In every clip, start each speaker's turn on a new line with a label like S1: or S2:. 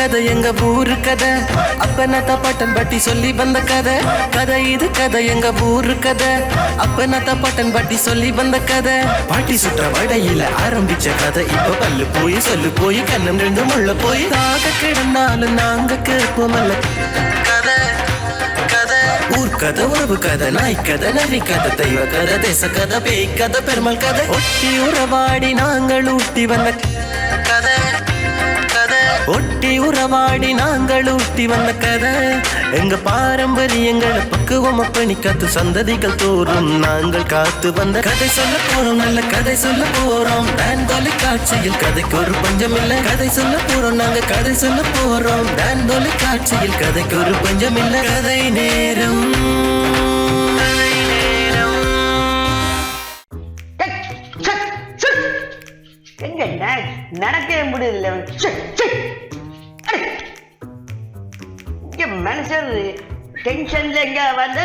S1: கதை எங்க ஊரு கதை அப்பனத்த பாட்டன் பாட்டி சொல்லி வந்த கதை கதை இது கதை எங்க ஊரு கதை அப்பனத்த பாட்டன் பாட்டி சொல்லி வந்த கதை பாட்டி சுற்ற வடையில ஆரம்பிச்ச கதை இப்ப பல்லு போய் சொல்லு போய் கண்ணம் ரெண்டு முள்ள போய் தாக கிடந்தாலும் நாங்க கேட்போமல்ல கதை கதை ஊர் கதை உறவு கதை நாய் கதை நரி கதை தெய்வ கதை தேச கதை பேய் கதை பெருமாள் கதை ஒட்டி உறவாடி நாங்கள் ஊட்டி வந்த கதை கதை ஒட்டி உறவாடி நாங்கள் ஊட்டி வந்த கதை எங்க பாரம்பரியங்களை பக்குவமா பண்ணி காத்து சந்ததிகள் தோறும் நாங்கள் காத்து வந்த கதை சொல்ல போறோம் நல்ல கதை சொல்ல போறோம் டான் தொலைக்காட்சியில் கதைக்கு ஒரு பஞ்சம் இல்ல கதை சொல்ல போறோம் நாங்க கதை சொல்ல போறோம் டான் தொலைக்காட்சியில் கதைக்கு ஒரு பஞ்சம் இல்ல கதை நேரம்
S2: எங்க நடக்கவே முடியல மனுஷன் டென்ஷன்ல எங்க வந்து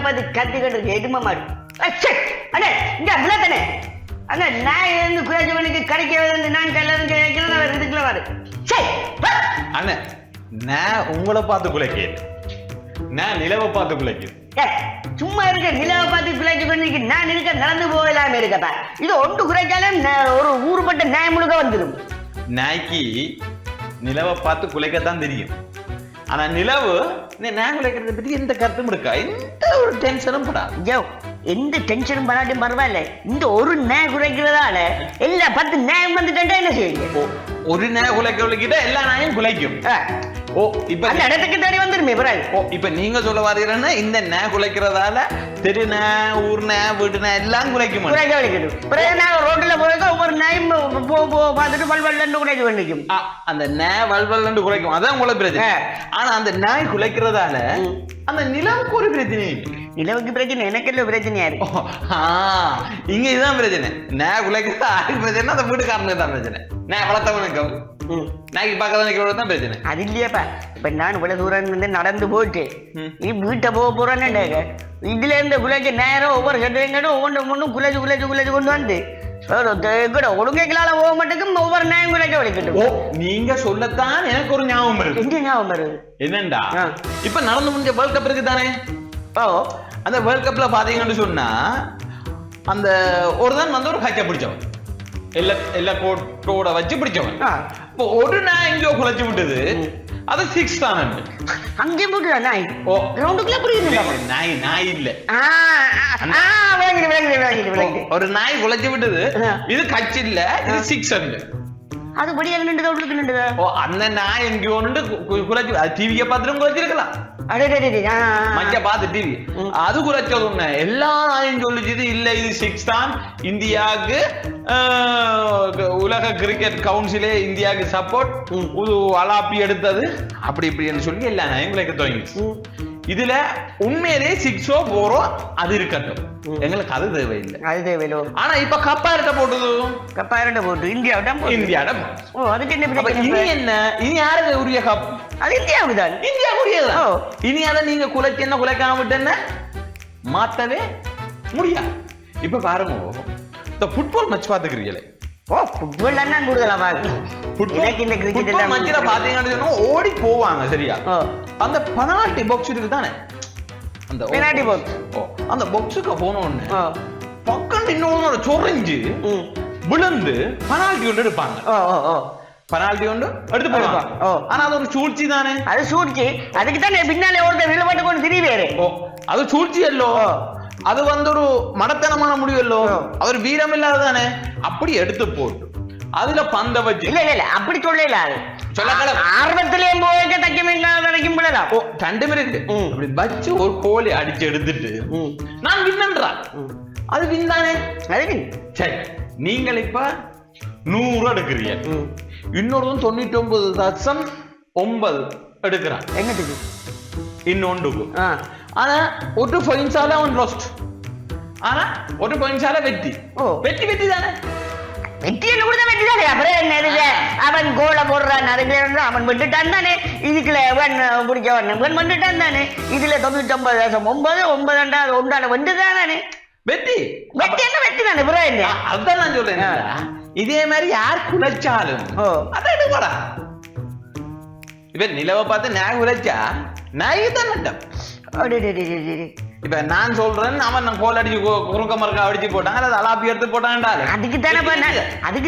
S2: பார்த்து கத்துக்கிட்டு எதுமா மாடு அண்ணே இங்க அப்படித்தானே அங்க நான் இருந்து குறைஞ்சவனுக்கு கிடைக்க வந்து நான் கல்லது கேட்கிறேன் இதுக்குள்ள வாரு
S3: அண்ணே நான் உங்களை பார்த்து குலைக்கேன் நான் நிலவை பார்த்து குலைக்கேன்
S2: சும்மா இருக்க நிலவை பார்த்து குலைச்சு கொண்டு நான் இருக்க நடந்து போகலாம இருக்கப்ப இது ஒன்று குறைச்சாலும் ஒரு ஊருப்பட்ட நாய் முழுக்க வந்துடும்
S3: நாய்க்கு நிலவை பார்த்து குலைக்கத்தான் தெரியும் ஆனா நிலவு நான் குலைக்கிறத பத்தி எந்த கருத்தும் இருக்கா எந்த ஒரு டென்ஷனும் படா
S2: எந்த டென்ஷனும் பண்ணாட்டும் பரவாயில்ல இந்த ஒரு நாய் குறைக்கிறதால எல்லா 10 நாயம் வந்துட்டா என்ன செய்யுங்க
S3: ஒரு நாய் குலைக்கிட்ட எல்லா நாயும் குலைக்கும் ஓ இப்ப
S2: அந்த இடத்துக்கு தேடி வந்துருமே பிறகு
S3: ஓ இப்ப நீங்க சொல்ல வரீங்கன்னா இந்த நே குலைக்கிறதால தெரு நே ஊர் நே வீட்டு நே எல்லாம் குலைக்கும்
S2: பிறகு நான் ரோட்ல போய் ஒவ்வொரு நாயும் பார்த்துட்டு வல்வல்லன்னு குலைச்சு பண்ணிக்கும்
S3: அந்த நே வல்வல்லன்னு குலைக்கும் அதான் உங்களை பிரச்சனை ஆனா அந்த நாய் குலைக்கிறதால அந்த நிலவுக்கு ஒரு பிரச்சனை
S2: நிலவுக்கு பிரச்சனை எனக்கு இல்ல பிரச்சனையா இருக்கு
S3: இங்க இதுதான் பிரச்சனை நே குலைக்கிறது ஆளுக்கு பிரச்சனை அந்த வீட்டுக்காரனுக்கு தான் பிரச்சனை நே வளர்த்தவனுக்கு நாய்க்கு பார்க்கறதுக்கு தான் பிரச்சனை
S2: அது இல்லையாப்பா இப்ப நான் இவ்வளவு தூரம் வந்து நடந்து போயிட்டு நீ வீட்டை போக போறான்னு இதுல இருந்து குலைச்சு நேரம் ஒவ்வொரு சட்டையும் ஒவ்வொன்றும் குலைச்சு கொண்டு வந்து ஒழுங்கைகளால போக மாட்டேங்கும் ஒவ்வொரு நாயும் குலைக்க வலிக்கட்டும்
S3: நீங்க சொல்லத்தான் எனக்கு ஒரு ஞாபகம் வருது
S2: எங்க ஞாபகம் வருது
S3: என்னண்டா இப்ப நடந்து முடிஞ்ச வேர்ல்ட் கப் இருக்கு தானே அந்த வேர்ல்ட் கப்ல பாத்தீங்கன்னு சொன்னா அந்த ஒரு தான் வந்து ஒரு ஹைக்கா பிடிச்சவன் எல்லா கோட்டோட வச்சு பிடிச்சவன் இப்போ ஒரு நாய் எங்கேயோ குலைச்சு விட்டது அது 6 தான்
S2: அங்கே போட்டு நாய் கிரவுண்டுக்குள்ள புரியுது
S3: நாய் இல்ல ஒரு நாய் குலைச்சு விட்டது இது கட்சி இல்ல இது 6
S2: அது படியா நின்று
S3: அந்த நாய் எங்கேயோ குலைச்சு டிவியை பார்த்துட்டு குலைச்சிருக்கலாம் மஞ்ச பாத்து டிவி அது குறைச்சது உண்மை எல்லா நாயும் சொல்லிச்சு இல்ல இது 6 தான் இந்தியாவுக்கு உலக கிரிக்கெட் கவுன்சிலே இந்தியாவுக்கு சப்போர்ட் அலாப்பி எடுத்தது அப்படி இப்படின்னு சொல்லி எல்லா நாயும் குலைக்க தொடங்கிடுச்சு இதுல உண்மையிலே 6 அது இருக்கட்டும் எங்களுக்கு அது தேவையில்லை ஆனா இப்ப கப்பாயிட்ட போட்டு இந்தியாவிட
S2: அதுக்கு என்ன
S3: இனி என்ன இனி யாருக்கு உரிய கப்
S2: அது இந்தியாவுதான்
S3: இனி அதை நீங்க குலைச்சு என்ன குலைக்காம விட்டு மாத்தவே முடியாது இப்ப பாருங்க இந்த ஃபுட்பால் மேட்ச் பாத்துக்கிறீங்களே ஓடி போவாங்க சரியா அந்த பெனால்டி பாக்ஸ் இருக்கு தானே அந்த பாக்ஸுக்கு போனோன்னு பக்கம் இன்னொரு சொரிஞ்சு விழுந்து பெனால்டி ஒன்று எடுப்பாங்க பெனால்டி ஒன்று எடுத்து போடுவாங்க ஆனா அது ஒரு சூழ்ச்சி தானே
S2: அது சூழ்ச்சி அதுக்கு தானே பின்னாலே ஒருத்தர் விழுவாட்டு கொண்டு திரிவேரு
S3: அது சூழ்ச்சி அல்லோ அது வந்து ஒரு மடத்தனமான முடிவு இல்லோ அவர் வீரம் இல்லாததானே அப்படி எடுத்து போட்டு அதுல பந்த வச்சு
S2: இல்ல அப்படி சொல்லல ஆர்வத்திலே போய்க்க தைக்கும் போடலாம்
S3: 2 மினிட் அப்படி வச்சு ஒரு கோழி அடிச்சு எடுத்துட்டு நான் வின்னன்றா அது வின் தானே சரி நீங்கள் இப்ப 100 எடுக்கிறீங்க இன்னொருவன் 99.9 எடுக்கிறான்
S2: எங்கத்துக்கு
S3: இன்னொன்றுக்கு ஆனா ஒரு பாயிண்ட்ஸால அவன் லாஸ்ட் ஆனா ஒரு பாயிண்ட்ஸால வெற்றி வெற்றி தானே
S2: வெற்றி தானே அப்புறம் என்ன அவன் கோல போடுறான் அதுக்கு அவன் விட்டுட்டான் தானே இதுக்குள்ள பிடிச்சவன் வந்துட்டான் தானே இதுல 99.9 ஒன்றால வந்துதானே வெற்றி என்ன வெற்றி தானே அப்புறம் என்ன
S3: அதான் நான் சொல்றேன் இதே மாதிரி யார் குலைச்சாலும் அதை எடுப்படா இப்ப நிலவை பார்த்து நாய் உரைச்சா நாய்க்கு தான் நட்டம். இப்ப நான் சொல்றேன் அவன் கோல் அடிச்சு குறுக்க மறுக்க அடிச்சு போட்டாங்க அல்லது அலாப்பி எடுத்து போட்டாங்கடா.
S2: அதுக்கு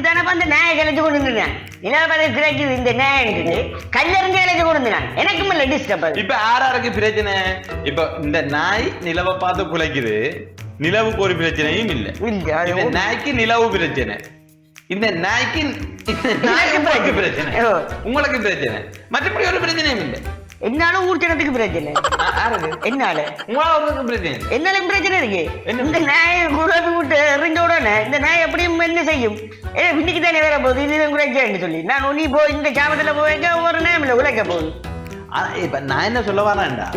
S2: தானே அந்த நாயை கிளச்சு கொண்டு நிலவரை கிடைக்குது இந்த நாயன்ட்டு கல்லறிஞ்சு கிளச்சு கொண்டு எனக்கும் இல்ல டிஸ்டர்ப்.
S3: இப்ப யாராருக்கு பிரச்சனை? இப்ப இந்த நாய் நிலவை பார்த்து குலைக்குது, நிலவுக்கு ஒரு பிரச்சனையும் இல்ல. இந்த நாய்க்கு நிலவு பிரச்சனை, இந்த நாய்க்கு பிரச்சனை, உங்களுக்கு பிரச்சனை, மற்றபடி ஒரு பிரச்சனையும் இல்லை.
S2: என்னாலும் ஊர்ச்சனத்துக்கு பிரச்சனை, என்னால
S3: உங்களுக்கு பிரச்சனை,
S2: என்னாலும் பிரச்சனை இருக்கு. இந்த நாயை குழப்பி விட்டு எறிஞ்ச உடனே இந்த நாய் எப்படியும் என்ன செய்யும்? இன்னைக்கு தானே வேற போகுது, இதுதான் குறைச்சேன்னு சொல்லி நான் நீ போய் இந்த சாபத்துல போய்க்க ஒரு நேமில் உழைக்க போகுது.
S3: இப்ப நான் என்ன சொல்ல வரேன்டா,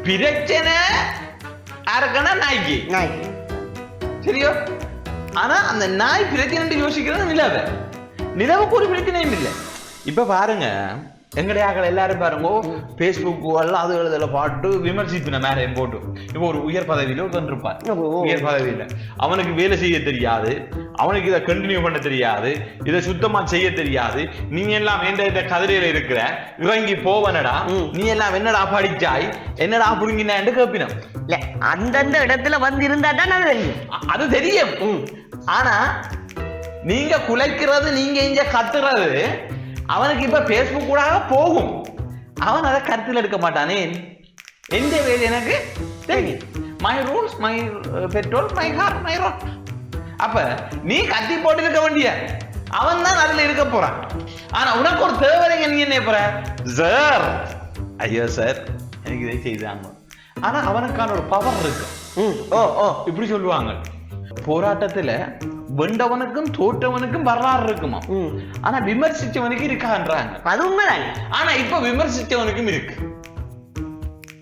S3: பிரச்சனை யாருக்குன்னா நாய்க்கு, சரியோ? ஆனா அந்த நாய் பிரச்சனை யோசிக்கிறது நிலவு, நிலவுக்கு ஒரு பிரச்சனையும் இல்லை. இப்ப பாருங்க எங்கடைய ஆக்கள் எல்லாரும் பாருங்க பேஸ்புக் எல்லாம் அது எழுதல பாட்டு விமர்சிப்பின மேலே போட்டு. இப்போ ஒரு உயர் பதவியில ஒருத்தன் இருப்பான், உயர் பதவியில அவனுக்கு வேலை செய்ய தெரியாது, அவனுக்கு இதை கண்டினியூ பண்ண தெரியாது, இதை சுத்தமா செய்ய தெரியாது. நீ எல்லாம் இந்த கதிரையில இருக்கிற இறங்கி போவனடா, நீ எல்லாம் என்னடா படிச்சாய், என்னடா புடுங்கினு கேப்பினம்.
S2: இல்ல அந்தந்த இடத்துல வந்து இருந்தா தான் அது தெரியும்,
S3: அது தெரியும். ஆனா நீங்க குலைக்கிறது, நீங்க இங்க கத்துறது அவனுக்கு இப்ப பேஸ்புக் கூட போகும், அவன் அதை கருத்தில் எடுக்க மாட்டானே. எந்த வேலை எனக்கு தெரியும், my rules my petrol my car my road. அப்ப நீ கத்தி போட்டு இருக்க வேண்டிய அவன் தான் அதுல இருக்க போறான். ஆனா உனக்கு ஒரு தேவைங்க, நீ என்ன போற சார், ஐயோ சார் எனக்கு இதை செய்தாங்க. ஆனா அவனுக்கான ஒரு பவர் இருக்கு. இப்படி சொல்லுவாங்க, போராட்டத்துல வெண்டவனுக்கும் தோற்றவனுக்கும் வரலாறு இருக்குமா, ஆனா விமர்சிச்சவனுக்கு இருக்கான்றாங்க.
S2: அது உண்மைதான்.
S3: ஆனா இப்ப விமர்சிச்சவனுக்கும் இருக்கு.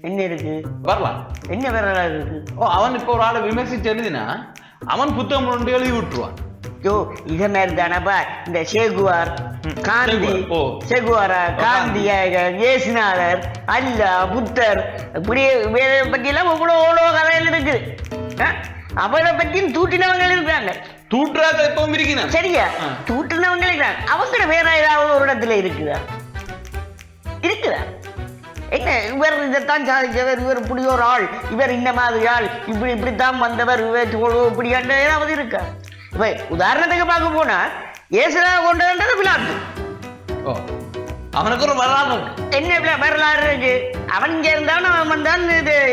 S2: என்ன இருக்கு?
S3: வரலாம்.
S2: என்ன வரலாறு இருக்கு?
S3: அவன் இப்ப ஒரு ஆளை விமர்சிச்சு எழுதினா அவன் புத்தகம் கொண்டு எழுதி விட்டுருவான்.
S2: இதே மாதிரி தானப்பா இந்த சேகுவார் காந்தி, சேகுவாரா காந்தி, இயேசுநாதர், அல்லா, புத்தர், இப்படி பத்தி எல்லாம் எவ்வளோ கதைகள் இருக்குது. அவரை பற்றியும் தூட்டினவங்க இருக்காங்க,
S3: தூட்டுறாத எப்பவும் இருக்கிறான்.
S2: சரியா? தூட்டினவங்க இருக்காங்க. அவங்க வேற ஏதாவது ஒரு இடத்துல இருக்குதா? என்ன இவர் இதைத்தான் சாதிச்சவர், இவர் இப்படி ஒரு ஆள், இவர் இந்த மாதிரி ஆள், இப்படித்தான் வந்தவர், இப்படி ஏதாவது இருக்கா? இப்ப உதாரணத்துக்கு பார்க்க போனா ஏசுனா கொண்டு வந்தது விளையாட்டு,
S3: அவனுக்கு ஒரு வரலாறு
S2: என்ன வரலாறு இருக்கு. அவன் இங்க இருந்தாலும் அவன் வந்தான்,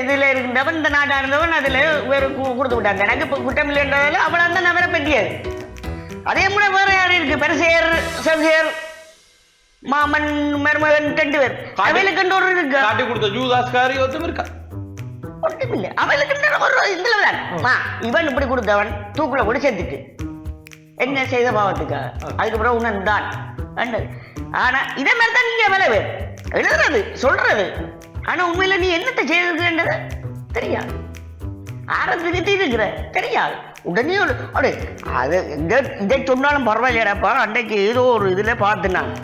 S2: இதுல இருந்தவன் இந்த நாட்டா இருந்தவன் அதுல வேறு கொடுத்து விட்டாங்க. எனக்கு இப்ப குற்றம் இல்லைன்றதால அவளா தான் நவர பெற்றியது. அதே கூட வேற யாரு இருக்கு, பெருசேர், செவ்சேர், மாமன், மருமகன், 2 பேர். அவைகளுக்கு ஒரு இருக்கு,
S3: காட்டி கொடுத்த ஜூதாஸ்காரி ஒருத்தம் இருக்கா,
S2: ஒன்றும் இல்லை. அவைகளுக்கு ஒரு இதுலதான் இவன் இப்படி கொடுத்தவன் தூக்குல கூட சேர்த்துட்டு என்ன செய்த பாவத்துக்கா, அதுக்கப்புறம் உணர்ந்தான். ஆனா இதே மாதிரி தான் நீங்க விளைவு எழுதுறது சொல்றது. ஆனா உண்மையில நீ என்னத்தை செய்யறது தெரியாது, ஆரம்பித்து இருக்கிற தெரியாது. உடனே அது இதை சொன்னாலும் பரவாயில்லையாப்பா, அன்றைக்கு ஏதோ ஒரு இதுல பார்த்துனாங்க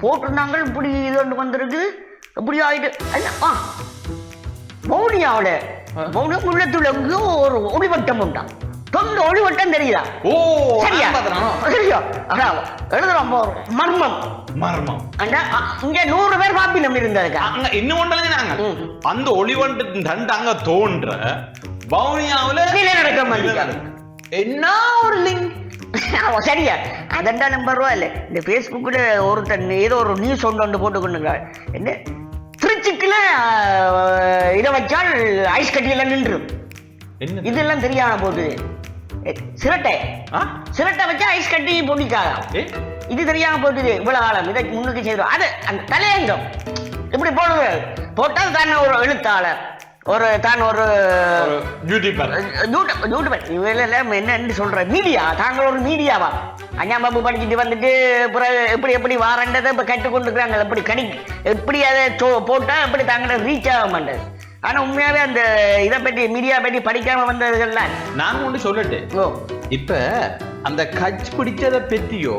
S2: போட்டிருந்தாங்க, இப்படி இது ஒன்று வந்திருக்கு, இப்படி ஆயிட்டு. மௌனியாவோட உள்ளத்துல ஒரு ஒளிவட்டம் உண்டான், தொண்டு ஒளிவட்டம் தெரியுதா? சரியா? எழுதுறோம் மர்மம், மர்மம். இங்க 100 பேர் பாப்பினம் இருந்ததுக்கா.
S3: இன்னும் ஒன்று அந்த ஒளிவட்டம் அங்க தோன்ற பவுனியாவுல
S2: நடக்க மாட்டேங்குது.
S3: என்ன ஒரு லிங்க்,
S2: சரியா? அதண்டா நம்பர் ரூபா இல்ல. இந்த பேஸ்புக்ல ஒருத்தன் ஏதோ ஒரு நியூஸ் ஒன்று போட்டுக்கொண்டு என்ன திருச்சிக்குல இதை வச்சால் ஐஸ் கட்டியெல்லாம் நின்று, இதெல்லாம் தெரியாம போகுது. சிரட்டை வச்சா ஐஸ் கட்டி பொடிக்காதா, இது தெரியாம போட்டுது. இவ்வளவு காலம் இதை முன்னுக்கு செய்தோம். அது அந்த தலையங்கம் இப்படி போடுது, போட்டால் தான் ஒரு எழுத்தாளர், தான் ஒரு யூடியூபர், என்னன்னு சொல்ற மீடியா, தாங்கள் ஒரு மீடியாவா? அஞ்சாம் படிச்சுட்டு வந்துட்டு எப்படி வாரண்டதை இப்ப கற்றுக்கொண்டுக்கிறாங்க. எப்படி எப்படி அதை போட்டா எப்படி தாங்கள ரீச் ஆக மாட்டேது. ஆனா உண்மையாவே அந்த இதை பற்றி மீடியா பற்றி படிக்காம வந்ததுல
S3: நான் ஒன்று சொல்லட்டேன். இப்ப அந்த கட்சி பிடிச்சதை பற்றியோ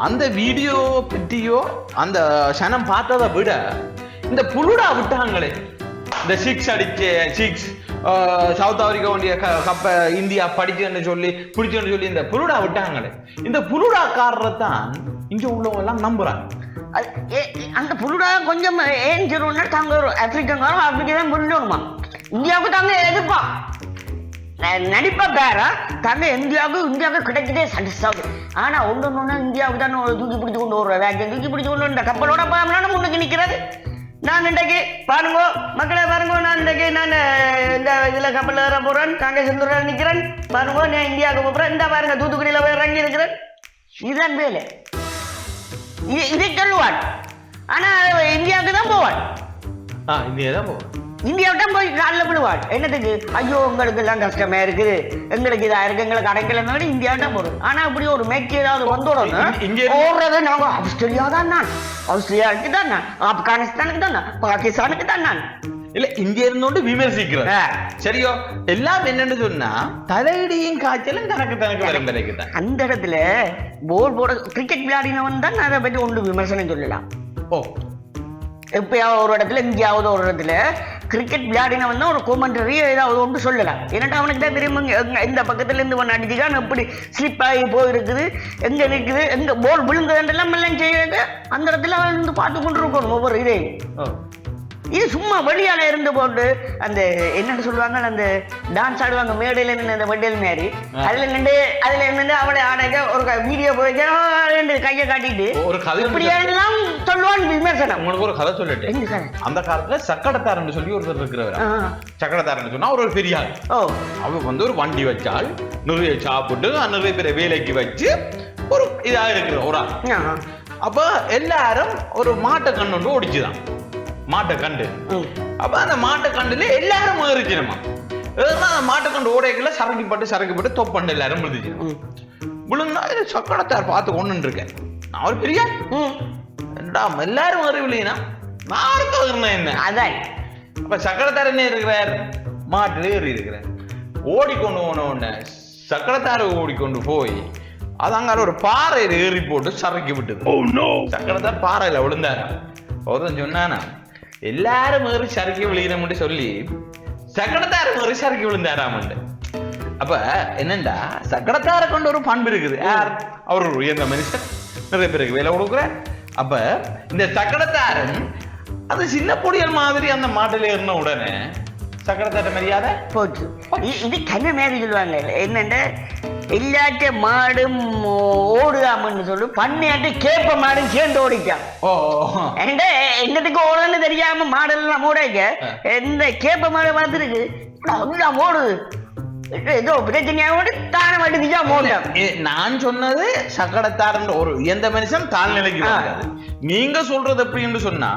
S3: அந்த வீடியோ பற்றியோ அந்த சனம் பார்த்ததை விட இந்த புலுடா விட்டாங்களே, இந்த 6 அடிச்ச 6 சவுத் ஆப்பிரிக்கா வேண்டிய கப்ப இந்தியா படிச்சுன்னு சொல்லி பிடிச்சுன்னு சொல்லி இந்த புலுடா விட்டாங்களே, இந்த புலுடாக்காரரை தான் இங்க உள்ளவங்க எல்லாம் நம்புறாங்க.
S2: அந்த புல்லுடா கொஞ்சம் ஏன் சொல்லுவோம்னா தாங்க ஒரு ஆப்பிரிக்கன்காரம் ஆப்பிரிக்கா தான் புரியணுமா இந்தியாவுக்கு தாங்க எதிர்ப்பா நடிப்பா பேரா தாங்க இந்தியாவுக்கு கிடைக்கதே சட்டிஸ்டாகு ஆனா ஒன்று இந்தியாவுக்கு தான் தூக்கி பிடிச்சு கொண்டு வர்ற வேக தூக்கி பிடிச்சு கொண்டு இந்த கப்பலோட பாமலாம் முன்னுக்கு நிற்கிறது நான் இன்றைக்கு பாருங்க மக்களை பாருங்க நான் இன்றைக்கு நான் இந்த இதில் கப்பலில் ஏற போகிறேன் தாங்க செந்தூரில் நிற்கிறேன் பாருங்க நான் இந்தியாவுக்கு போகிறேன் இந்த பாருங்க தூத்துக்குடியில் போய் இறங்கி இருக்கிறேன் இதுதான் வேலை இதை சொல்லுவான் ஆனா இந்தியாவுக்கு தான் போவான்
S3: இந்தியா தான் போவான்
S2: இந்தியாவிட்ட போய் காலில் விழுவாள் என்னத்துக்கு ஐயோ உங்களுக்கு எல்லாம் கஷ்டமா இருக்குது எங்களுக்கு இதா இருக்கு எங்களுக்கு அடைக்கலன்னு இந்தியாவிட்ட போறோம் ஆனா அப்படி ஒரு மேட்ச் ஏதாவது வந்தோடனே ஓடுறது நாங்க ஆஸ்திரேலியா தான் நான் ஆஸ்திரேலியாவுக்கு தான் நான் ஆப்கானிஸ்தானுக்கு தான் நான் பாகிஸ்தானுக்கு தான் நான்
S3: இல்ல இங்க இருந்தோண்டு விமர்சிக்கிறோம் சரியோ எல்லாம் என்னன்னு சொன்னா தலையடியும் காய்ச்சலும் தனக்கு வரும் பிறகுதான்
S2: அந்த இடத்துல போல் போட கிரிக்கெட் விளையாடினவன் தான் அதை பற்றி ஒன்று விமர்சனம் சொல்லலாம் எப்பயாவது ஒரு இடத்துல எங்கேயாவது ஒரு இடத்துல கிரிக்கெட் விளையாடினவன் தான் ஒரு கோமெண்ட்ரி ஏதாவது ஒன்று சொல்லலாம் ஏன்னா அவனுக்கு தான் தெரியும் இந்த பக்கத்துல இருந்து ஒன்று அடிச்சுக்கான் எப்படி ஸ்லிப் ஆகி போயிருக்குது எங்க நிற்குது எங்க போல் விழுந்ததுன்றெல்லாம் எல்லாம் செய்யாது அந்த இடத்துல அவன் இருந்து பார்த்து கொண்டு இருக்கணும் ஒவ்வொரு இதையும் இது சும்மா வெளியால இருந்து போட்டு அந்த என்னன்னு சொல்லுவாங்க அந்த டான்ஸ் ஆடுவாங்க மேடையில நின்று அந்த வண்டியல் மாரி அதுல நின்று அவளை ஆடைக்க ஒரு வீடியோ போய் கையை காட்டிட்டு
S3: ஒரு கதை
S2: இப்படியெல்லாம் சொல்லுவான் விமர்சனம்
S3: உங்களுக்கு ஒரு கதை சொல்லிட்டு அந்த காலத்துல சக்கடத்தாரன்னு சொல்லி ஒருத்தர் இருக்கிறவர் சக்கடத்தாரன்னு சொன்னா ஒரு பெரிய ஆள் அவர் வந்து ஒரு வண்டி வச்சால் நிறைய சாப்பிட்டு நிறைய பேரை வேலைக்கு வச்சு ஒரு இதா இருக்கிற ஒரு ஆள் அப்ப எல்லாரும் ஒரு மாட்டை கண்ணு ஓடிச்சுதான் மாட்டை கண்டு அப்ப அந்த மாட்டை கண்டுல எல்லாரும் ஏறிச்சிருமா மாட்டை கண்டு ஓடைக்குள்ள சரக்கிப்பட்டு தொப்பண்டு எல்லாரும் விழுந்துச்சு விழுந்தா சக்கடத்தார் பார்த்து கொண்டு இருக்கேன் நான் ஒரு பெரிய எல்லாரும் ஏறவில்லைன்னா நான் ஏறினேன் என்ன
S2: அதான்
S3: அப்ப சக்கடத்தார் என்ன இருக்கிறார் மாட்டுல ஏறி இருக்கிறார் ஓடிக்கொண்டு போன உடனே சக்கடத்தார ஓடிக்கொண்டு போய் அது அங்க ஒரு பாறையில ஏறி போட்டு சரக்கி விட்டுது சக்கடத்தார் பாறையில விழுந்தாரா ஒருத்தன் சொன்னானா எல்லாரும் ஏறி சறுக்கி விழுகிறோம்னு சொல்லி சக்கடத்தார ஏறி சறுக்கி விழுந்தாராமண்டு அப்ப என்னண்டா சக்கடத்தார கொண்டு ஒரு பண்பு இருக்குது யார் அவர் உயர்ந்த மனுஷன் நிறைய பேருக்கு வேலை கொடுக்குற அப்ப இந்த சக்கடத்தாரன் அது சின்ன பொடியல் மாதிரி அந்த மாட்டில ஏறின உடனே சக்கடத்தார மரியாதை
S2: போச்சு இது கண்ண மாதிரி சொல்லுவாங்க என்னண்ட எல்லாட்ட மாடும் ஓடுதாமன்னு சொல்லு பண்ணையாட்டு கேப்ப மாடும் சேர்ந்து ஓடிக்கான் என்னத்துக்கு ஓடுன்னு தெரியாம மாடெல்லாம் ஓடைக்க எந்த கேப்ப மாடு பார்த்துருக்கு எல்லாம் ஓடுது ஏதோ பிரச்சனையோடு தானே வண்டியா ஓடுதான்
S3: நான் சொன்னது சக்கடத்தாரன் ஒரு எந்த மனுஷன் தாழ்நிலைக்கு நீங்க சொல்றது எப்படின்னு சொன்னா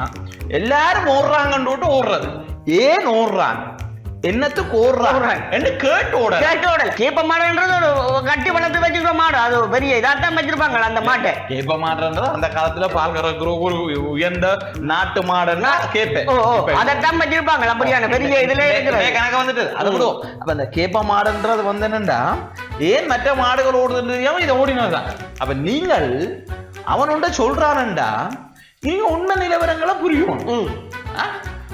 S3: எல்லாரும் ஓடுறாங்கன்னு ஓடுறது ஏன் ஓடுறாங்க என்னத்துக்கு ஓடுறாங்க கேட்டு ஓடல
S2: கேப்ப மாடுன்றது ஒரு கட்டி வளர்த்து வச்சுக்கிற மாடு அது பெரிய இதாத்தான் வச்சிருப்பாங்க அந்த மாட்டை
S3: கேப்ப மாடுன்றது அந்த காலத்துல பால் கறக்குற ஒரு உயர்ந்த நாட்டு மாடுன்னா கேப்ப
S2: அதைத்தான் வச்சிருப்பாங்க அப்படியான பெரிய இதுல
S3: கணக்கு வந்துட்டு அது விடுவோம் அப்ப அந்த கேப்ப மாடுன்றது வந்து என்னண்டா ஏன் மற்ற மாடுகள் ஓடுதுன்னு தெரியாம இதை ஓடினதுதான் அப்ப நீங்கள் அவனோட சொல்றானண்டா நீங்க உண்மை நிலவரங்களை புரியும்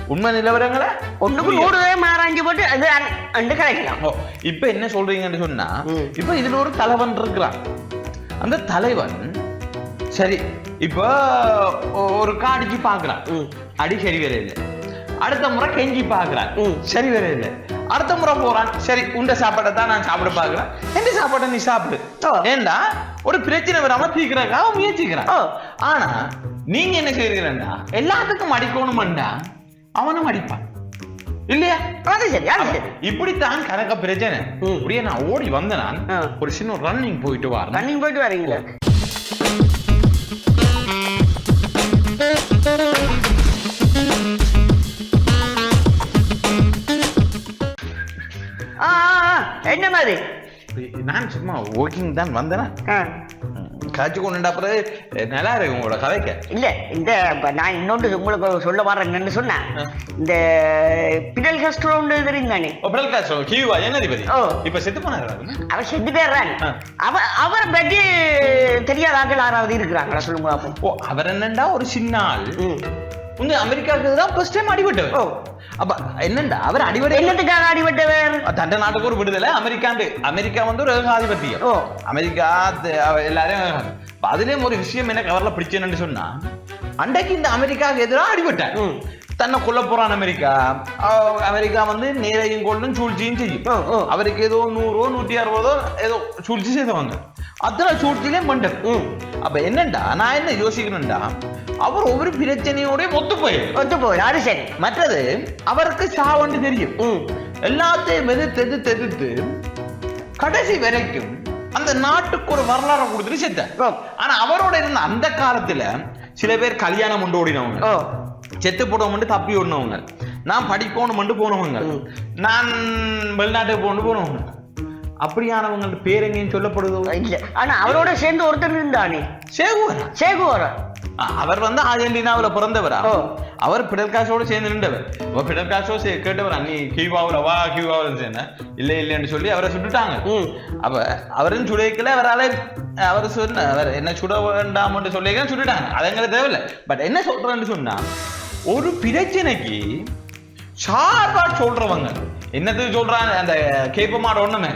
S3: உண்மை நிலவரங்களை
S2: ஒண்ணுக்கு நூறுவே மாறாஞ்சி போட்டு அது அண்டு கிடைக்கலாம்
S3: இப்ப என்ன சொல்றீங்கன்னு சொன்னா இப்ப இதுல ஒரு தலைவன் இருக்கிறான் அந்த தலைவன் சரி இப்ப ஒரு காடிச்சு பாக்குறான் அடி சரி வேற இல்லை அடுத்த முறை கெஞ்சி பாக்குறான் சரி வேற இல்லை அடுத்த முறை போறான் சரி உண்ட சாப்பாடை தான் நான் சாப்பிட பாக்குறேன் எந்த சாப்பாடை நீ சாப்பிடு ஏண்டா ஒரு பிரச்சனை வராம தீக்கிறக்காக முயற்சிக்கிறான் ஆனா நீங்க என்ன செய்யறீங்கன்னா எல்லாத்துக்கும் அடிக்கணும்டா அவனும் அடிப்பான் இல்லையா இப்படித்தான் கணக்க பிரச்சனை அப்படியே நான் ஓடி வந்த நான் ஒரு சின்ன ரன்னிங் போயிட்டு
S2: வரீங்களா என்ன மாதிரி
S3: நான் சும்மா வாக்கிங் தான் வந்தேன் காய்ச்சி கொண்டுட்டா பிறகு நல்லா இருக்கு உங்களோட கதைக்க
S2: இல்ல இந்த நான் இன்னொன்று உங்களுக்கு சொல்ல வரேன்னு சொன்னேன் இந்த பிடல் காஸ்ட்ரோ தெரியும் தானே
S3: பிடல் காஸ்ட்ரோ கியூவா ஜனாதிபதி இப்ப செத்து போனாரு
S2: அவர் செத்து போயிடுறாங்க அவரை பற்றி தெரியாத ஆட்கள் யாராவது இருக்கிறாங்களா சொல்லுங்க அப்போ
S3: அவர் என்னண்டா ஒரு சின்ன ஆள் அமெரிக்காவுக்கு தான் ஃபர்ஸ்ட் டைம் அடிபட்டவர் அப்ப என்னண்டா அவர் அடிவடை
S2: என்னத்துக்காக அடிபட்டவர்
S3: தண்ட நாட்டுக்கு ஒரு விடுதலை அமெரிக்கா வந்து ஒரு ஏகாதிபத்தியம் அமெரிக்கா எல்லாரும் அதுலயும் ஒரு விஷயம் எனக்கு அவர்ல பிடிச்சேன்னு சொன்னா அன்றைக்கு இந்த அமெரிக்காவுக்கு எதிராக அடிபட்டார் தன்னை கொல்ல போறான் அமெரிக்கா வந்து நேரையும் கொள்ளும் சூழ்ச்சியும் செய்யும் அவருக்கு ஏதோ 100 160 ஏதோ சூழ்ச்சி செய்தவங்க அத்தனை சூழ்ச்சியிலே மண்டப் அப்ப என்னண்டா நான் என்ன யோசிக்கிறேன்டா அவர் ஒவ்வொரு பிரச்சனையோட ஒத்து போய்
S2: அது சரி
S3: மற்றது அவருக்கு சாவண்டு தெரியும் எல்லாத்தையும் எதிர்த்து கடைசி வரைக்கும் அந்த நாட்டுக்கு ஒரு வரலாறு கொடுத்துட்டு செத்த ஆனா அவரோட இருந்த அந்த காலத்துல சில பேர் கல்யாணம் கொண்டு ஓடினவங்க செத்து போடவும் தப்பி ஓடினவங்க நான் படிக்கணும் போனவங்க நான் வெளிநாட்டுக்கு போனவங்க அப்படியானவங்க பேர் எங்கேயும் சொல்லப்படுதோ
S2: இல்ல ஆனா அவரோட சேர்ந்து ஒருத்தர் இருந்தானே சேகுவரா
S3: அவர் வந்து அர்ஜென்டினாவில் பிறந்தவரா அவர் பிடல் காஸ்ட்ரோட சேர்ந்து நின்றவர் பிடல் காஸ்ட்ரோ கேட்டவர் நீ கியூபாவில் சேர்ந்த இல்லைன்னு சொல்லி அவரை சுட்டுட்டாங்க அப்ப அவரும் சுடைக்கல அவர் சொன்ன அவர் என்ன சுட வேண்டாம்னு சொல்லி சுட்டுட்டாங்க அது எங்களுக்கு தேவையில்லை பட் என்ன சொல்றேன்னு சொன்னா ஒரு பிரச்சனைக்கு சார்பா சொல்றவங்க என்னது சொல்றாங்க அந்த கேப்ப மாட ஒண்ணுமே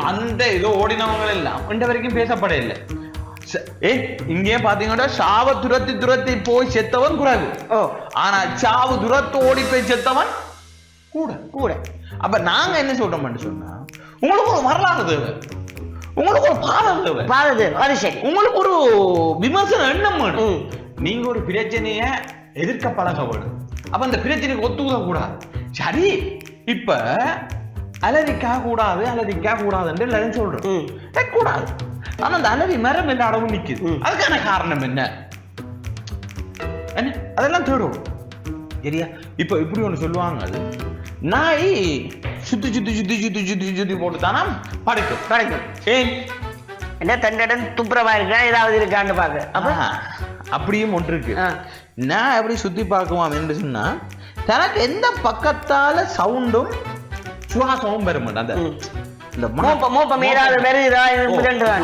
S3: அந்த இதோ ஓடினவங்க எல்லாம் இந்த வரைக்கும் பேசப்பட இல்லை இங்கே பாத்தீங்கன்னா சாவ துரத்தி போய் செத்தவன் குறைவு ஆனா சாவு துரத்து ஓடி போய் செத்தவன் கூட அப்ப நாங்க என்ன சொல்றோம்னு சொன்னா உங்களுக்கு ஒரு வரலாறு தேவை உங்களுக்கு ஒரு பாடம் தேவை உங்களுக்கு ஒரு விமர்சன எண்ணம் வேணும் நீங்க ஒரு பிரச்சனைய எதிர்க்க பழக வேணும் அப்ப அந்த பிரச்சனைக்கு ஒத்துக்க கூடாது சரி இப்ப அலரிக்கா கூடாதுன்னு எல்லாரும் சொல்றோம் கூடாது ஆனா அந்த அலரி மரம் எல்லா அளவும் நிக்குது அதுக்கான காரணம் என்ன அதெல்லாம் தேடும் சரியா இப்ப இப்படி ஒண்ணு சொல்லுவாங்க நாய் சுத்தி போட்டுதானா படைக்கும்
S2: என்ன தன்னிடம் துப்புரவா இருக்கா ஏதாவது இருக்கான்னு பாக்க
S3: அப்படியும் ஒன்று இருக்கு நான் எப்படி சுத்தி பார்க்குவான் என்று சொன்னா தனக்கு எந்த பக்கத்தால சவுண்டும் சுவாசமும் பெற மாட்டேன்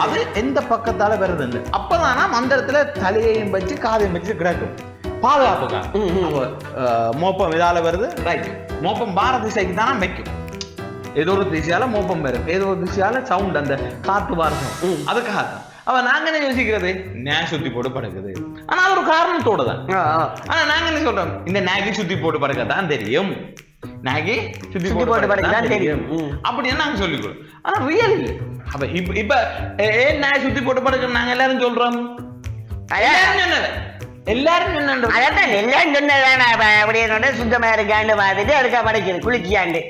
S3: அது எந்த பக்கத்தால வருது அப்பதானா மந்திரத்துல தலையையும் வச்சு காதையும் வச்சு கிடக்கும் பாதுகாப்புக்காக மோப்பம் இதால வருது ரைட் மோப்பம் பாரத திசைக்கு தானே வைக்கும் ஏதோ ஒரு திசையால மோப்பம் வரும் ஏதோ ஒரு திசையால சவுண்ட் அந்த காத்து வாரசம் அதுக்காக அவ நாங்க என்ன யோசிக்கிறது நேய் சுத்தி போட்டு படுக்குது ஆனா அது ஒரு காரணத்தோட தான் ஆனா நாங்க என்ன சொல்றோம் இந்த நாகி சுத்தி போட்டு படுக்கத்தான் தெரியும் நாகி சுத்தி போட்டு படுக்கத்தான் தெரியும் அப்படின்னு நாங்க சொல்லிக்கிறோம் ஆனா ரியல் இல்லை அப்ப இப்ப ஏன் நாய் சுத்தி போட்டு படுக்க நாங்க எல்லாரும் சொல்றோம் எல்லாரும் சொன்னதான
S2: சுத்தமா இருக்காண்டு பார்த்துட்டு அதுக்கா படைக்குது குளிக்காண்டு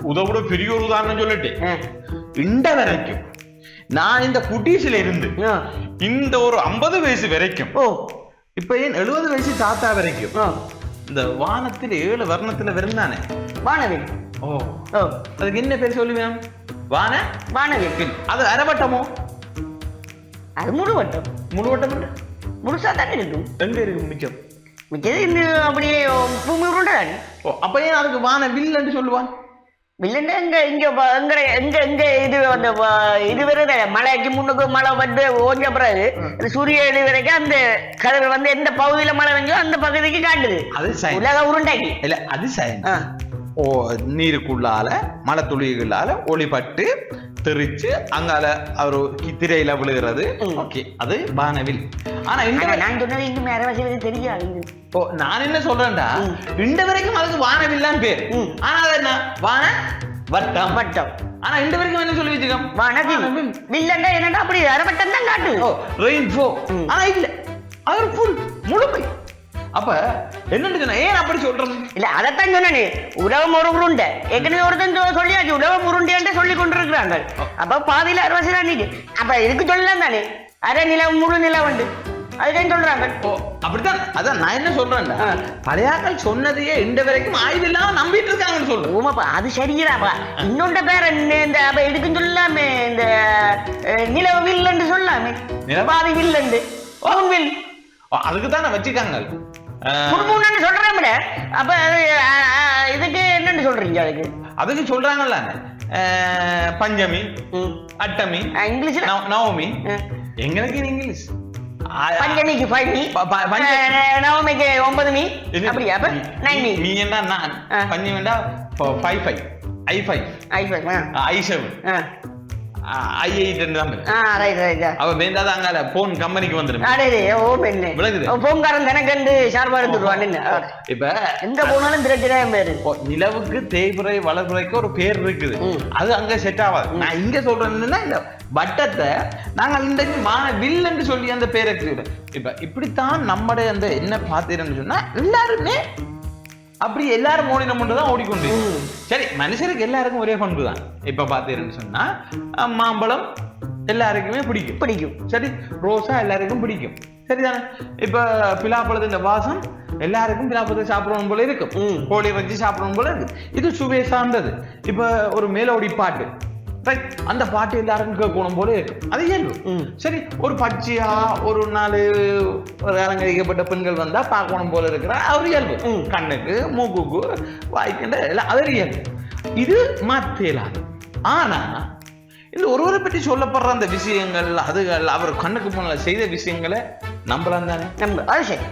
S3: உதவிட பெரிய ஒரு உதாரணம் சொல்லிட்டு இந்த வரைக்கும் நான் இந்த குட்டீஸ்ல இருந்து இந்த ஒரு 50 வயசு வரைக்கும் இப்ப ஏன் 70 வயசு தாத்தா வரைக்கும் இந்த வானத்தில் 7 வர்ணத்துல வருந்தானே
S2: வானவில்
S3: அதுக்கு என்ன பேர் சொல்லுவேன் வானவில் அது அரைவட்டமோ
S2: அது முழுவட்டம் முழுசா தானே இருக்கும்
S3: எங்க இருக்கு மிச்சம்
S2: மிச்சது அப்படியே பூமி உருண்டை
S3: அப்ப ஏன் அதுக்கு வானவில் என்று சொல்லுவான்
S2: இது வருது மழைக்கு முன்னுக்கு மழை வந்து ஓஞ்ச பிறகு சூரிய இது வரைக்கும் அந்த கதிர் வந்து எந்த பகுதியில மழை வெஞ்சோ அந்த பகுதிக்கு காட்டுது
S3: அது
S2: உலக உருண்டாக்கி
S3: இல்ல அது நீருக்குள்ளால மழை துளிகளால ஒளிபட்டு தெரிச்சு அங்கால அவரு திரையில விழுகிறது ஓகே அது வானவில் ஆனா
S2: நான் சொன்னது இன்னும் அரைவாசி தெரியாது
S3: நான் என்ன சொல்றேன்டா இந்த வரைக்கும் அதுக்கு வானவில்லான்னு பேர் ஆனா அது என்ன வான வட்டம் ஆனா இந்த வரைக்கும் என்ன சொல்லி வச்சுக்கோம்
S2: வானவில் வில்லண்டா என்னடா அப்படி அரைவட்டம் தான் காட்டு
S3: ரெயின்ஃபோ ஆனா இல்ல அது ஃபுல் முழுமை அப்ப என்ன ஏன் அப்படி சொல்றது
S2: இல்ல அதத்தான் சொன்னே உலகம் ஒரு உருண்டை ஏற்கனவே ஒருத்தன் சொல்லியாச்சு உலகம் உருண்டை சொல்லி கொண்டிருக்கிறாங்க அப்ப பாதியில அரைவாசி தான் நீங்க அப்ப இதுக்கு சொல்லலாம் தானே அரை நிலம் முழு நிலம் உண்டு அதுதான் சொல்றாங்க
S3: அப்படித்தான் அதான் நான் என்ன சொல்றேன் பழையாக்கள் சொன்னதையே இந்த வரைக்கும் ஆய்வு இல்லாம நம்பிட்டு இருக்காங்கன்னு சொல்றேன்
S2: ஓமாப்பா அது சரியாப்பா இன்னொண்ட பேர் இந்த இதுக்குன்னு சொல்லாமே இந்த நிலவு வில்லன்னு சொல்லாமே பாதி வில்லண்டு வில்
S3: அதுக்கு தானே வச்சுக்காங்க
S2: சொல்றேன் அப்ப இதுக்கு என்னன்னு சொல்றீங்க
S3: அதுக்கு சொல்றாங்கல்ல பஞ்சமி அட்டமி
S2: இங்கிலீஷ்ல
S3: நவமி எங்களுக்கு இங்கிலீஷ்
S2: பஞ்சமிக்கு 5 மீ நவமிக்கு 9 மீ அப்படியா அப்ப 9 மீ
S3: நீ என்ன நான் பஞ்சமி வேண்டா 5 i5 i7 i8 தான் அவ வேண்டாத அங்கால போன் கம்பெனிக்கு வந்துரும்
S2: போன்காரன் தனக்கண்டு ஷார்பா எடுத்துடுவான்
S3: இப்ப
S2: எங்க போனாலும் திரட்டினா பேரு
S3: நிலவுக்கு தேய்பிறை வளர்பிறைக்கு ஒரு பேர் இருக்குது அது அங்க செட் ஆகாது நான் இங்க சொல்றேன்னா இந்த வட்டத்தை நாங்கள் இந்த வில் என்று சொல்லி அந்த பேரை இப்ப இப்படித்தான் நம்முடைய அந்த என்ன பார்த்தீங்கன்னு சொன்னா எல்லாருமே அப்படி எல்லாரும் ஓடின மட்டும் தான் ஓடிக்கொண்டு சரி மனுஷருக்கு எல்லாருக்கும் ஒரே பண்பு தான் இப்ப பாத்தீங்கன்னு சொன்னா மாம்பழம் எல்லாருக்குமே பிடிக்கும் சரி ரோசா எல்லாருக்கும் பிடிக்கும் சரிதானே இப்ப பிலாப்பழத்தின் வாசம் எல்லாருக்கும் பிலாப்பழத்தை சாப்பிடணும் போல இருக்கும் கோழி வச்சு சாப்பிடணும் போல இருக்கு இது சுவை சார்ந்தது இப்ப ஒரு மேலோடி பாட்டு அந்த பாட்டு எல்லாருக்கும் கேட்கணும் போல இருக்கும் அது இயல்பு சரி ஒரு பச்சையா ஒரு 4 அலங்கரிக்கப்பட்ட பெண்கள் வந்தா பார்க்கணும் போல இருக்கிற அவர் இயல்பு கண்ணுக்கு மூக்குக்கு வாய்க்கின்ற எல்லாம் அது இயல்பு இது மாத்தேலாது ஆனா இந்த ஒருவரை பற்றி சொல்லப்படுற அந்த விஷயங்கள் அதுகள் அவர் கண்ணுக்கு முன்னால செய்த விஷயங்களை நம்பலாம் தானே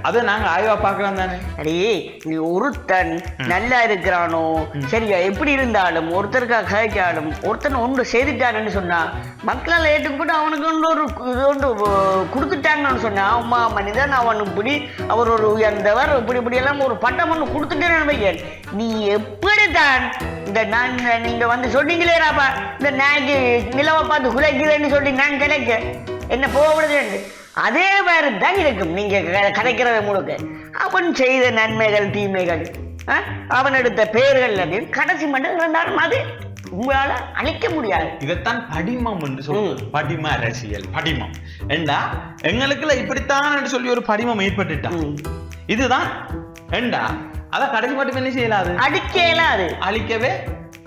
S3: அதை நாங்க ஆய்வா பார்க்கலாம் தானே
S2: அடே நீ ஒருத்தன் நல்லா இருக்கிறானோ சரியா எப்படி இருந்தாலும் ஒருத்தருக்காக கதைச்சாலும் ஒருத்தன் ஒன்று செய்துட்டான்னு சொன்னா மக்களால் ஏற்றுக்கிட்டு அவனுக்கு ஒரு இது ஒன்று கொடுத்துட்டாங்கன்னு சொன்னா அம்மா மனிதன் அவன் இப்படி அவர் ஒரு உயர்ந்தவர் இப்படி எல்லாம் ஒரு பட்டம் ஒன்று கொடுத்துட்டேன்னு நீ எப்படித்தான் இந்த நான் நீங்க வந்து சொன்னீங்களேராப்பா இந்த நாய்க்கு நிலவை பார்த்து குலைக்குதுன்னு சொல்லி நான் கிடைக்க என்ன போகப்படுது அதே மாதிரி தான் இருக்கும் நீங்க கதைக்கிறத முழுக்க அவன் செய்த நன்மைகள் தீமைகள் அவன் எடுத்த பெயர்கள் அப்படின்னு கடைசி மட்டும் இருந்தாலும் அது உங்களால அழிக்க முடியாது
S3: இதைத்தான் படிமம் என்று சொல்லுவோம் படிம அரசியல் படிமம் ஏண்டா எங்களுக்குள்ள இப்படித்தான் என்று சொல்லி ஒரு படிமம் ஏற்பட்டுட்டான் இதுதான் ஏண்டா அத கடைசி மட்டும் என்ன செய்யலாது அழிக்கவே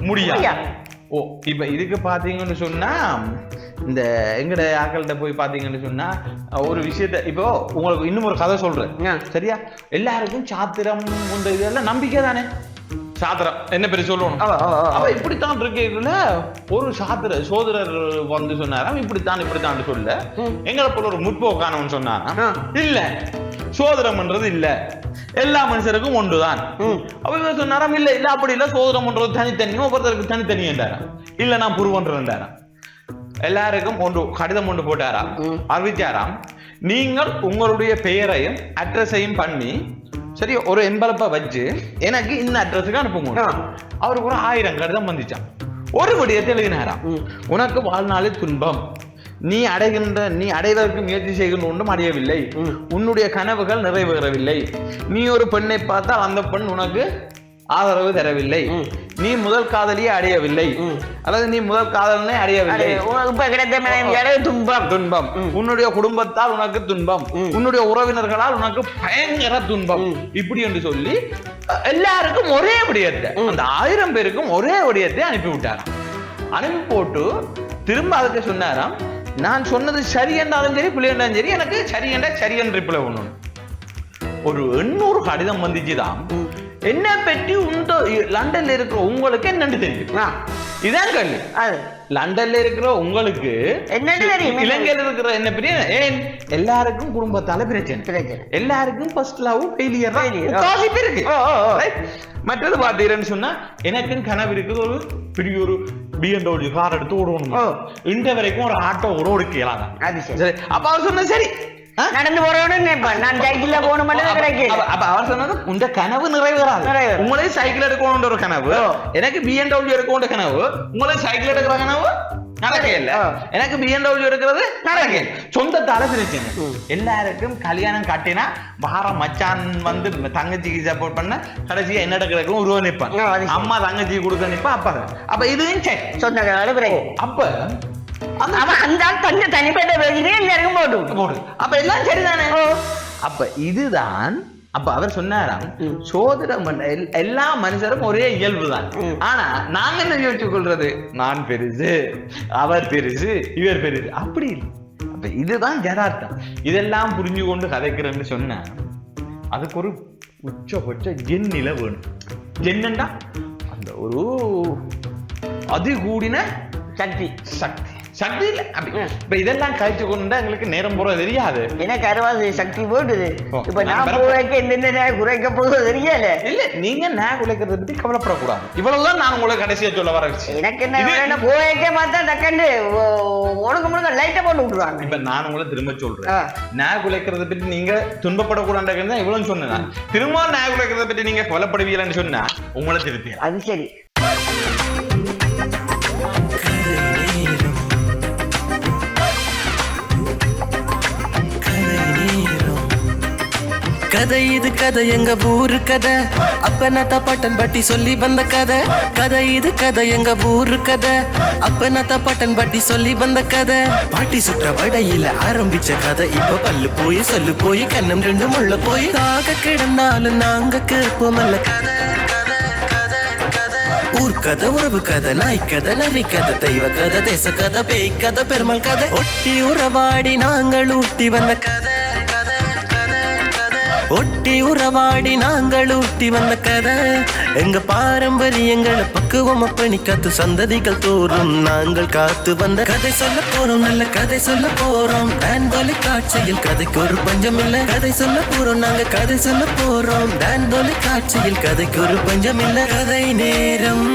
S3: முடியாது ஓ இப்ப இதுக்கு பாத்தீங்கன்னு சொன்னா இந்த எங்கட ஆக்கள்கிட்ட போய் பாத்தீங்கன்னு சொன்னா ஒரு விஷயத்த இப்போ உங்களுக்கு இன்னும் ஒரு கதை சொல்றேன் சரியா எல்லாருக்கும் சாத்திரம் உண்டு இதெல்லாம் நம்பிக்கை தானே சாத்திரம் என்ன பேரு சொல்லணும் அவ இப்படித்தான் இருக்கல ஒரு சோதரர் வந்து சொன்னாராம் இப்படித்தான் சொல்ல எங்களை போல ஒரு முற்போக்கானவன் சொன்னாராம் இல்ல சோதரம்ன்றது இல்ல எல்லா மனுஷருக்கும் ஒன்றுதான் அப்ப சொன்னாராம் இல்ல இல்ல அப்படி இல்ல சோதரம்ன்றது தனித்தனியும் ஒவ்வொருத்தருக்கு தனித்தனி என்றாராம் இல்ல நான் புருவன்றாராம் எல்லாருக்கும் ஒன்று கடிதம் ஒன்று போட்டாராம் அறிவிச்சாராம் நீங்கள் உங்களுடைய பெயரையும் அட்ரஸையும் பண்ணி சரி ஒரு எம்பலப்ப வச்சு எனக்கு இந்த அட்ரஸுக்கு அனுப்புங்க அவருக்கு ஒரு 1000 கடிதம் வந்துச்சான் ஒரு விடயத்தை எழுதினாராம் உனக்கு வாழ்நாளில் துன்பம் நீ அடைவதற்கு முயற்சி செய்கின்ற ஒன்றும் அடையவில்லை உன்னுடைய கனவுகள் நிறைவேறவில்லை நீ ஒரு பெண்ணை பார்த்தால் அந்த பெண் உனக்கு ஆதரவு தரவில்லை நீ முதல் காதலியை அடையவில்லை அல்லது நீ முதல் காதலனை அடையவில்லை துன்பம் உன்னுடைய குடும்பத்தால் உனக்கு துன்பம் உன்னுடைய உறவினர்களால் உனக்கு பயங்கர துன்பம் இப்படி என்று சொல்லி எல்லாருக்கும் ஒரே விடயத்தை அந்த 1000 பேருக்கும் ஒரே விடயத்தை அனுப்பி விட்டாராம் அனுப்பி போட்டு திரும்ப அதுக்கு சொன்னாராம் நான் சொன்னது சரி என்றாலும் சரி பிள்ளை என்றாலும் சரி எனக்கு சரி என்ற சரி என்று ரிப்ளை பண்ணணும் ஒரு 800 கடிதம் வந்துச்சுதான் என்ன பற்றி லண்டன்ல இருக்கிற உங்களுக்கு என்னன்னு தெரியும் இதான் கேள்வி லண்டன்ல இருக்கிற உங்களுக்கு என்னன்னு தெரியும் இலங்கையில இருக்கிற என்ன பெரிய ஏன் எல்லாருக்கும் குடும்பத்தால பிரச்சனை எல்லாருக்கும் ஃபர்ஸ்ட் லவ் ஃபெயிலியர் இருக்கு மற்றது பாத்தீங்கன்னு சொன்னா எனக்கும் கனவு இருக்குது ஒரு பெரிய ஒரு BMW கார் எடுத்து ஓடணும் இந்த வரைக்கும் ஒரு ஆட்டோ ஓடிக்கலாம் அப்ப அவர் சொன்ன சரி
S2: நடந்து போறோம்னு நான் சைக்கிள்ல போகணும்
S3: அப்ப அவர் சொன்னது உங்க கனவு நிறைவேறாது உங்களே சைக்கிள் எடுக்கணும் ஒரு கனவு எனக்கு BMW எடுக்கணும் கனவு உங்களே சைக்கிள் எடுக்கிற கனவு நடக்கல எனக்கு BMW எடுக்கிறது நடக்கல சொந்தத்தால பிரச்சனை எல்லாருக்கும் கல்யாணம் கட்டினா பாரம் மச்சான் வந்து தங்கச்சிக்கு சப்போர்ட் பண்ண கடைசியா என்ன எடுக்கிறதுக்கும் உருவ நிற்பான் அம்மா தங்கச்சிக்கு கொடுக்க நிற்பா அப்ப இதுவும்
S2: சொந்த
S3: அப்ப
S2: தனிப்பட்ட போடு
S3: அப்ப எல்லாம் சரிதானே அப்ப இதுதான் அப்ப அவர் சொன்னாராம் சோதரம் எல்லா மனுஷரும் ஒரே இயல்பு தான் ஆனா நாங்க என்ன யோசிச்சு கொள்றது நான் பெருசு அவர் பெருசு இவர் பெருசு அப்படி இல்லை அப்ப இதுதான் யதார்த்தம் இதெல்லாம் புரிஞ்சு கொண்டு கதைக்கிறேன்னு சொன்ன அதுக்கு ஒரு உச்சபட்ச ஜென்னில வேணும் ஜென்னண்டா அந்த ஒரு அது கூடின
S2: சக்தி
S3: சக்தி சக்தி இல்ல இப்ப இதெல்லாம் கழிச்சு கொண்டு எங்களுக்கு நேரம் போறது தெரியாது.
S2: எனக்கு அறுபது சக்தி போட்டுது.
S3: ஓ,
S2: இப்ப நான்
S3: நான்
S2: போக என்னென்ன குறைக்க போகுது தெரியல.
S3: இல்ல நீங்க நான் உழைக்கிறத பத்தி கவலைப்படக்கூடாது. இவ்வளவுதான் நான் உங்களுக்கு கடைசியா சொல்ல வர விஷயம்.
S2: எனக்கு என்ன போக பார்த்தா டக்கண்டு உனக்கு முழுக்க லைட்டை போட்டு விட்டுருவாங்க.
S3: இப்ப நான் உங்களை திரும்ப சொல்றேன், நான் உழைக்கிறத பத்தி நீங்க துன்பப்படக்கூடாது இவ்வளவு சொன்னேன். திரும்ப நான் உழைக்கிறத பத்தி நீங்க கவலைப்படுவீங்கன்னு சொன்னா உங்களை திருப்பி
S2: அது சரி.
S1: கதை இது கதை எங்க ஊரு கதை, அப்பனத்த பட்டன் பட்டி சொல்லி வந்த கதை. கதை இது கதை எங்க ஊரு கதை, அப்பனத்த பட்டன் பட்டி சொல்லி வந்த கதை. பாட்டி சுற்ற வடையில ஆரம்பிச்ச கதை இப்ப பல்லு போய் சொல்லு போய் கண்ணம் ரெண்டு முள்ள போய் தாக கிடந்தாலும் நாங்க கேட்போமல்ல கதை. ஊர் கதை, உறவு கதை, நாய் கதை, நரி கதை, தெய்வ கதை, தேச கதை, பேய் கதை, பெருமாள் கதை, ஒட்டி உறவாடி நாங்கள் ஊட்டி வந்த கதை. ஒட்டி உறவாடி நாங்கள் ஊட்டி வந்த கதை. எங்க பாரம்பரியங்களை பக்குவம் அப்பணி காத்து சந்ததிகள் தோறும் நாங்கள் காத்து வந்த கதை சொல்ல போறோம். நல்ல கதை சொல்ல போறோம். டான் தொலைக்காட்சியில் கதைக்கு ஒரு பஞ்சம் இல்ல. கதை சொல்ல போறோம், நாங்க கதை சொல்ல போறோம். டான் தொலைக்காட்சியில் கதைக்கு ஒரு பஞ்சம் இல்ல. கதை நேரம்